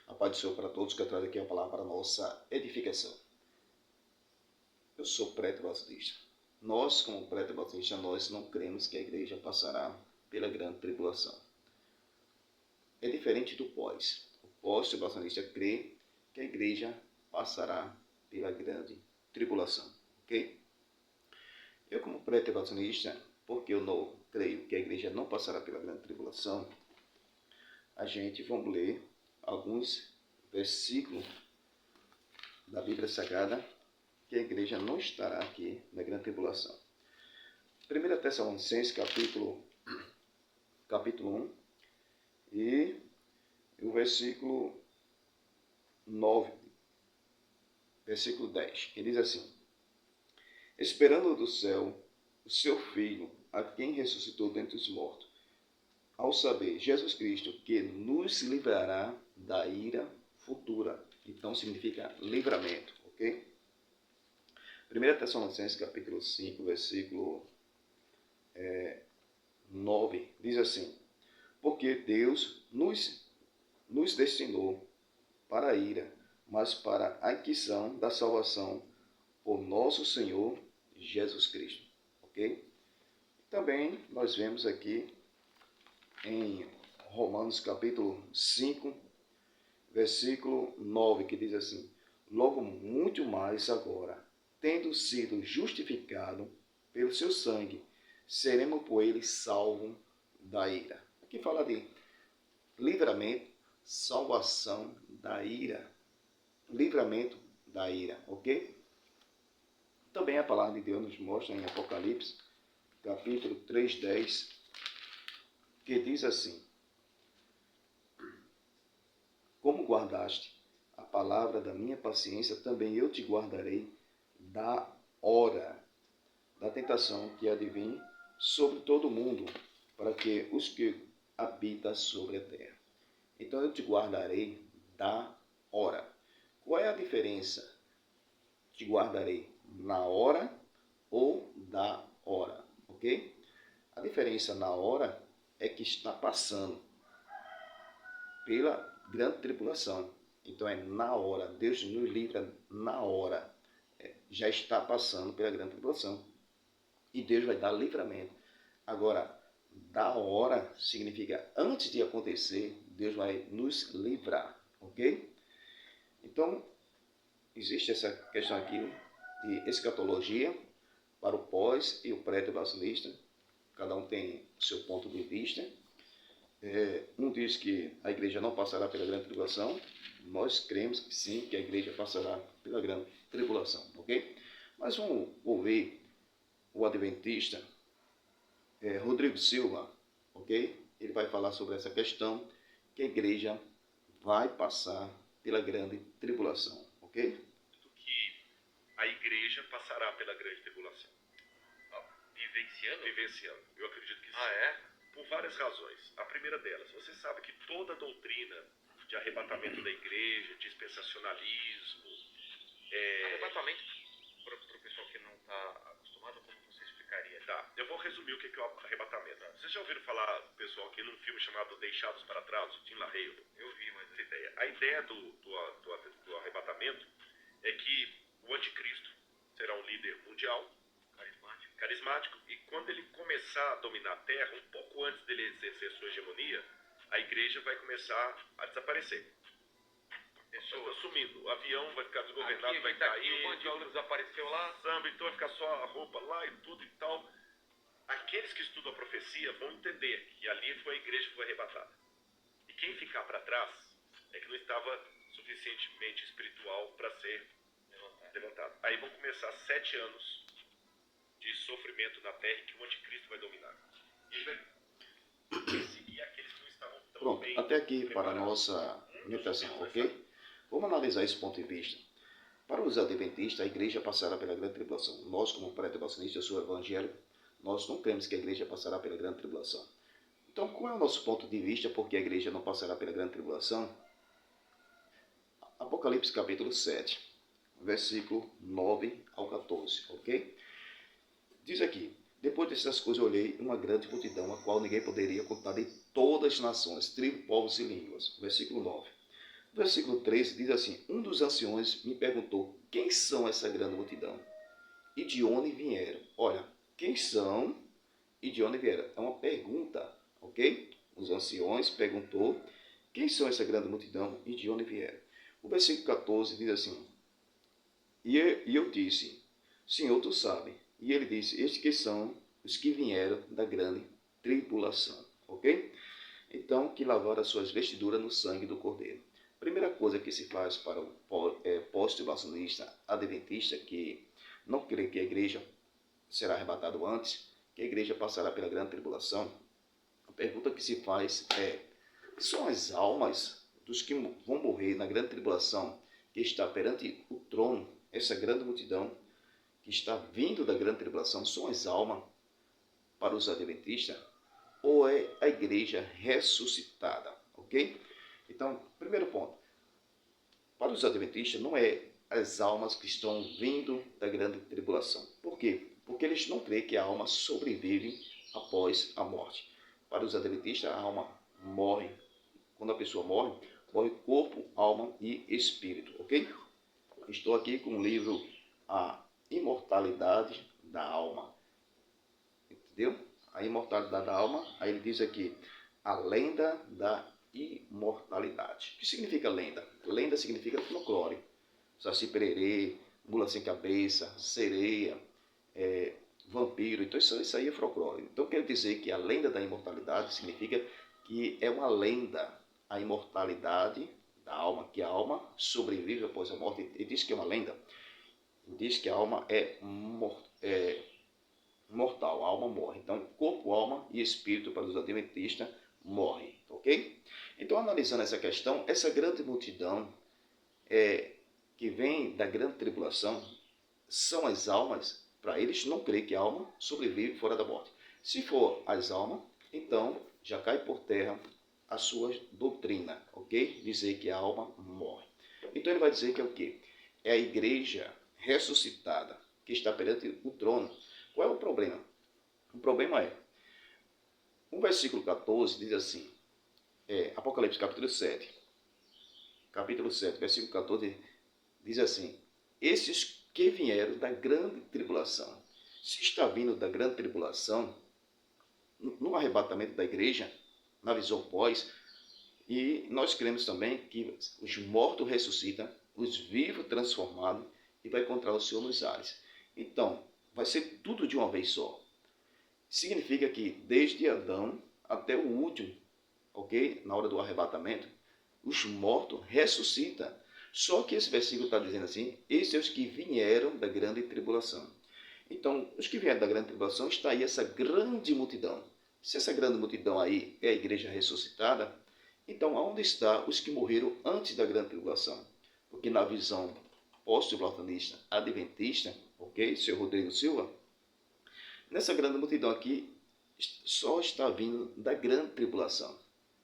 A paz do Senhor para todos, que eu trago aqui a palavra para a nossa edificação. Eu sou pré-batista. Nós, como pré-batista, nós não cremos que a igreja passará pela grande tribulação. É diferente do pós. O pós-tribulacionista crê que a igreja passará pela grande tribulação, ok? Eu, como pré-tribulacionista, porque eu não creio que a igreja não passará pela grande tribulação, a gente vamos ler alguns versículos da Bíblia Sagrada que a igreja não estará aqui na grande tribulação. 1 Tessalonicenses, capítulo 1, e o versículo 9, versículo 10, que diz assim: esperando do céu o seu Filho, a quem ressuscitou dentre os mortos, ao saber, Jesus Cristo, que nos livrará da ira futura. Então significa livramento, ok? 1 Tessalonicenses, capítulo 5, versículo 9, diz assim: porque Deus nos destinou para a ira, mas para a aquisição da salvação por nosso Senhor Jesus Cristo, ok? Também nós vemos aqui em Romanos capítulo 5, versículo 9, que diz assim: logo muito mais agora, tendo sido justificado pelo seu sangue, seremos por ele salvos da ira. Aqui fala de livramento, salvação da ira. Livramento da ira, ok? Também a palavra de Deus nos mostra em Apocalipse, capítulo 3:10, que diz assim: como guardaste a palavra da minha paciência, também eu te guardarei da hora da tentação que há de vir sobre todo o mundo, para que os que habitam sobre a terra. Então eu te guardarei da hora. Qual é a diferença? Te guardarei na hora ou da hora, ok? A diferença na hora é que está passando pela grande tribulação. Então é na hora, Deus nos livra na hora. Já está passando pela grande tribulação e Deus vai dar livramento. Agora, da hora significa antes de acontecer, Deus vai nos livrar, ok? Então, existe essa questão aqui de escatologia para o pós e o pré-tribulacionista. Cada um tem o seu ponto de vista. Um diz que a igreja não passará pela grande tribulação. Nós cremos que sim, que a igreja passará pela grande tribulação, ok? Mas vamos ouvir o adventista Rodrigo Silva, ok? Ele vai falar sobre essa questão que a igreja vai passar pela grande tribulação, ok? Que a igreja passará pela grande tribulação. Vivenciando? Vivenciando. Eu acredito que sim. Ah, é? Por várias razões. A primeira delas, você sabe que toda a doutrina de arrebatamento da igreja, dispensacionalismo... Arrebatamento, para o pessoal que não está acostumado, como você explicaria? Tá, eu vou resumir o que é o arrebatamento. Vocês já ouviram falar, pessoal, aqui num filme chamado Deixados para Trás, do Tim LaHaye? Eu vi, mas... Essa ideia. A ideia do arrebatamento é que o anticristo será um líder mundial, carismático, e quando ele começar a dominar a terra, um pouco antes dele exercer sua hegemonia, a igreja vai começar a desaparecer. Pessoas sumindo, o avião vai ficar desgovernado, aqui, vai cair, um monte de aluno desapareceu lá. samba, então vai ficar só a roupa lá e tudo e tal. Aqueles que estudam a profecia vão entender que ali foi a igreja que foi arrebatada. E quem ficar para trás é que não estava suficientemente espiritual para ser levantado. Aí vão começar 7 anos de sofrimento na terra que o anticristo vai dominar. E ele vai perseguir aqueles que não estavam tão Pronto, bem até aqui para a preparados. nossa meditação, ok? Vamos analisar esse ponto de vista. Para os adventistas, a igreja passará pela grande tribulação. Nós, como pré-tribulacionistas, eu sou evangélico, nós não cremos que a igreja passará pela grande tribulação. Então, qual é o nosso ponto de vista porque a igreja não passará pela grande tribulação? Apocalipse capítulo 7, versículo 9 ao 14, ok? Diz aqui: depois dessas coisas eu olhei uma grande multidão, a qual ninguém poderia contar, de todas as nações, tribos, povos e línguas. Versículo 9. Versículo 13 diz assim: um dos anciões me perguntou: quem são essa grande multidão? E de onde vieram? Olha, quem são e de onde vieram? É uma pergunta, ok? Os anciões perguntou: quem são essa grande multidão e de onde vieram? O versículo 14 diz assim: e eu disse: Senhor, tu sabe. E ele disse: estes que são os que vieram da grande tribulação, ok? Então, que lavaram as suas vestiduras no sangue do Cordeiro. Primeira coisa que se faz para o pós-tribulacionista adventista que não crê que a igreja será arrebatada antes, que a igreja passará pela grande tribulação, a pergunta que se faz é: são as almas dos que vão morrer na grande tribulação que está perante o trono, essa grande multidão que está vindo da grande tribulação, são as almas para os adventistas? Ou é a igreja ressuscitada, ok? Então, primeiro ponto, para os adventistas não é as almas que estão vindo da grande tribulação. Por quê? Porque eles não creem que a alma sobrevive após a morte. Para os adventistas, a alma morre. Quando a pessoa morre, morre corpo, alma e espírito, ok? Estou aqui com o livro A Imortalidade da Alma. Entendeu? A imortalidade da alma, aí ele diz aqui, a lenda da imortalidade. O que significa lenda? Lenda significa folclore. Saci pererê, mula sem cabeça, sereia, vampiro. Então isso aí é folclore. Então quer dizer que a lenda da imortalidade significa que é uma lenda, a imortalidade da alma, que a alma sobrevive após a morte. Ele diz que é uma lenda. Ele diz que a alma é mortal, a alma morre. Então, corpo, alma e espírito para os adventistas morrem, ok? Então, analisando essa questão, essa grande multidão que vem da grande tribulação são as almas. Para eles, não creem que a alma sobrevive fora da morte. Se for as almas, então já cai por terra a sua doutrina, ok? Dizer que a alma morre. Então, ele vai dizer que é o quê? É a igreja ressuscitada que está perante o trono. Qual é o problema? O problema é, o versículo 14 diz assim, Apocalipse capítulo 7, versículo 14, diz assim: esses que vieram da grande tribulação. Se está vindo da grande tribulação, no arrebatamento da igreja, na visão pós, e nós cremos também que os mortos ressuscitam, os vivos transformados, e vai encontrar o Senhor nos ares. Então, vai ser tudo de uma vez só. Significa que desde Adão até o último, ok? Na hora do arrebatamento, os mortos ressuscitam. Só que esse versículo está dizendo assim: esses são os que vieram da grande tribulação. Então, os que vieram da grande tribulação, está aí essa grande multidão. Se essa grande multidão aí é a igreja ressuscitada, então aonde está os que morreram antes da grande tribulação? Porque na visão pós-tribulacionista adventista, ok? Seu Rodrigo Silva, nessa grande multidão aqui, só está vindo da grande tribulação.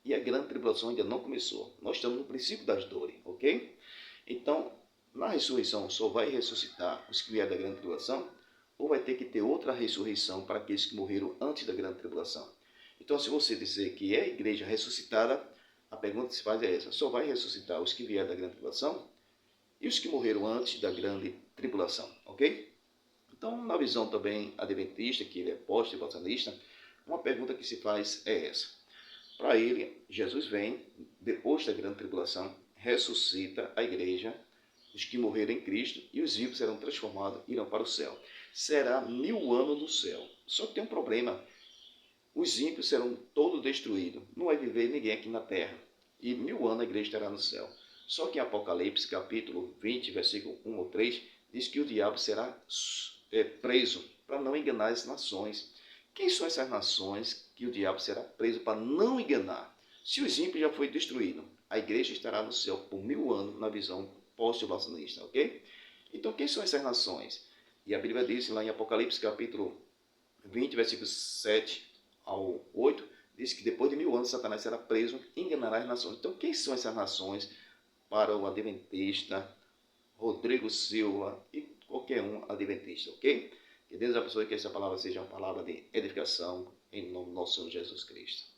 E a grande tribulação ainda não começou. Nós estamos no princípio das dores, ok? Então, na ressurreição, só vai ressuscitar os que vieram da grande tribulação? Ou vai ter que ter outra ressurreição para aqueles que morreram antes da grande tribulação? Então, se você dizer que é a igreja ressuscitada, a pergunta que se faz é essa: só vai ressuscitar os que vieram da grande tribulação e os que morreram antes da grande tribulação, ok? Então, na visão também adventista, que ele é pós-tribulacionista, uma pergunta que se faz é essa. Para ele, Jesus vem, depois da grande tribulação, ressuscita a igreja, os que morreram em Cristo, e os vivos serão transformados e irão para o céu. Será 1000 anos no céu. Só que tem um problema. Os ímpios serão todos destruídos. Não vai viver ninguém aqui na terra. E 1000 anos a igreja estará no céu. Só que em Apocalipse, capítulo 20, versículo 1 ou 3, diz que o diabo será preso para não enganar as nações. Quem são essas nações que o diabo será preso para não enganar? Se os ímpios já foi destruído, a igreja estará no céu por 1000 anos na visão pós-tribulacionista, ok? Então, quem são essas nações? E a Bíblia diz lá em Apocalipse, capítulo 20, versículos 7 ao 8, diz que depois de 1000 anos Satanás será preso e enganará as nações. Então, quem são essas nações para o adventista, Rodrigo Silva e qualquer um adventista, ok? Que Deus abençoe, que essa palavra seja uma palavra de edificação em nome do nosso Senhor Jesus Cristo.